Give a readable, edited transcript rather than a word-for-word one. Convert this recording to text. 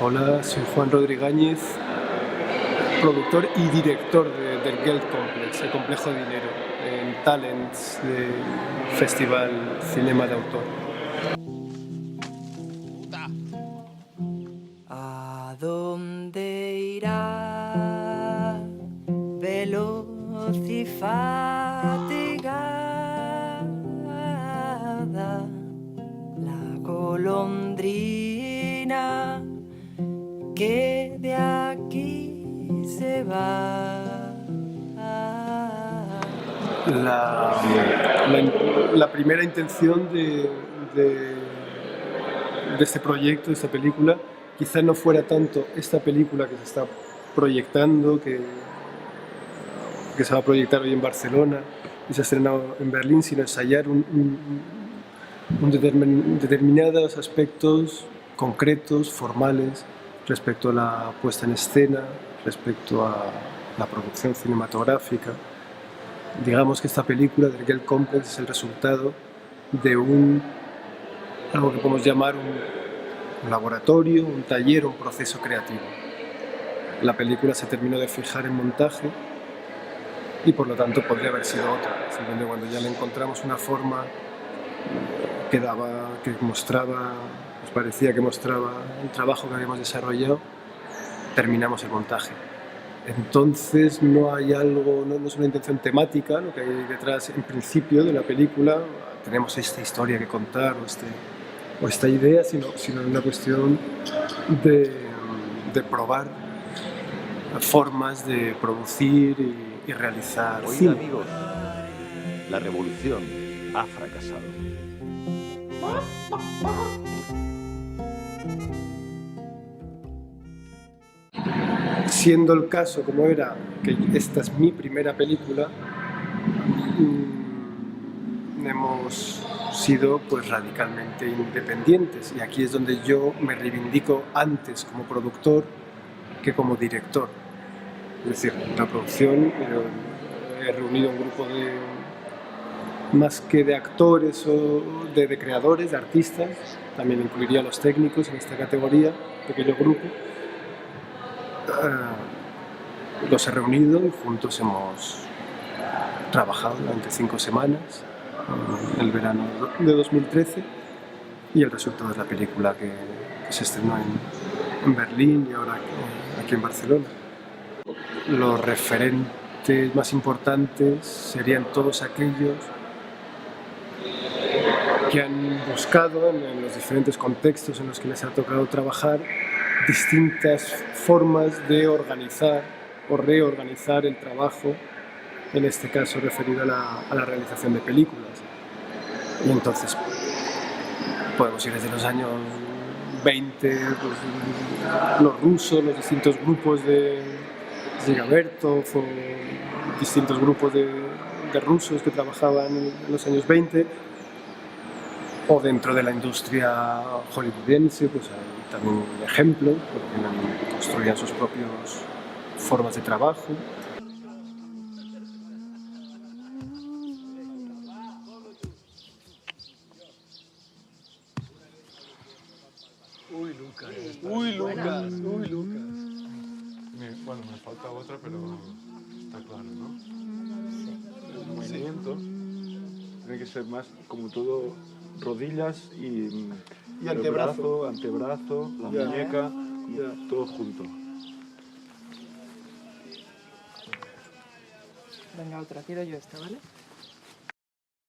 Hola, soy Juan Rodríguez, productor y director del Geld Complex, el complejo de dinero, en Talents del Festival Cinema de Autor. ¿A dónde irá veloz y fatigada la golondrina que de aquí se va? La primera intención de este proyecto, de esta película, quizá no fuera tanto esta película que se está proyectando, que se va a proyectar hoy en Barcelona y se ha estrenado en Berlín, sino ensayar determinados aspectos concretos, formales, respecto a la puesta en escena, respecto a la producción cinematográfica. Digamos que esta película del Geld Complex es el resultado de algo que podemos llamar un laboratorio, un taller, un proceso creativo. La película se terminó de fijar en montaje y por lo tanto podría haber sido otra. Simplemente cuando ya le encontramos una forma que mostraba, nos parecía que mostraba el trabajo que habíamos desarrollado, terminamos el montaje. Entonces no hay algo, no es una intención temática lo que hay detrás en principio de la película, tenemos esta historia que contar o esta idea, sino una cuestión de probar formas de producir y realizar Oíd, cine. amigos, la revolución ha fracasado. Siendo el caso como era, que esta es mi primera película, hemos sido pues radicalmente independientes y aquí es donde yo me reivindico antes como productor que como director. Es decir, en la producción he reunido un grupo más que de actores o de creadores, de artistas, también incluiría a los técnicos en esta categoría, pequeño grupo. Los he reunido y juntos hemos trabajado durante 5 semanas en el verano de 2013 y el resultado es la película que se estrenó en Berlín y ahora aquí en Barcelona. Los referentes más importantes serían todos aquellos que han buscado en los diferentes contextos en los que les ha tocado trabajar distintas formas de organizar o reorganizar el trabajo, en este caso referido a la realización de películas. Y entonces podemos ir desde los años 20, pues, los rusos, los distintos grupos de Zigabertov o distintos grupos de rusos que trabajaban en los años 20, o dentro de la industria hollywoodiense, pues hay también ejemplos, porque construían sus propias formas de trabajo. Uy, Lucas. Uy, Lucas. Uy, Lucas. Bueno, me falta otra, pero está claro, ¿no? El movimiento tiene que ser más como todo, rodillas y antebrazo. Antebrazo, la muñeca, todo junto. Venga, otra, tiro yo esta, ¿vale?